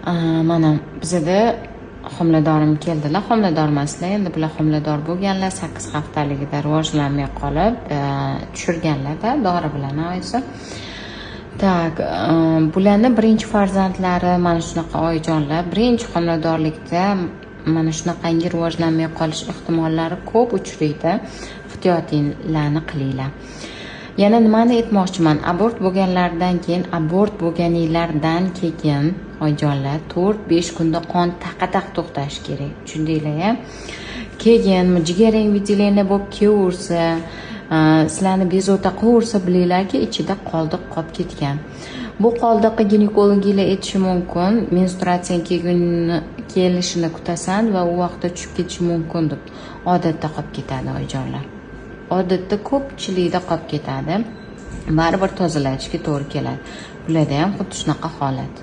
Mana bizada homiladorim keldilar. Homilador emaslar, endi bular homilador bo'lganlar, 8 haftaligida rivojlanmay qolib, tushirganlar-da dori bilan oyisi. Tak, bularni birinchi farzandlari mana shunaqa oyijonlar. Birinchi homiladorlikda mana shunaqangi rivojlanmay qolish ehtimollari ko'p uchraydi. Ehtiyotinglarni qilinglar. Yana nimani aytmoqchiman? Abort bo'lganinglardan keyin oyijonlar 4-5 kunda qon taqataq to'xtashi kerak. Tushundinglar-a? Keyin jigaring vyutileniya bo'lib kelaversa, sizlarni bezovta qilaversa, bilinglarki, ichida qoldiq qolib ketgan. Bu qoldiqni ginekologlar aytishi mumkin, menstruatsiya kelishini kutasan va u vaqtda tushib ketishi mumkin deb. Odatda qolib ketadi oyijonlar. Odatda ko'pchilikda qolib ketadi. Baribir tozalatishga to'g'ri keladi. Bularda ham xuddi shunaqa holat.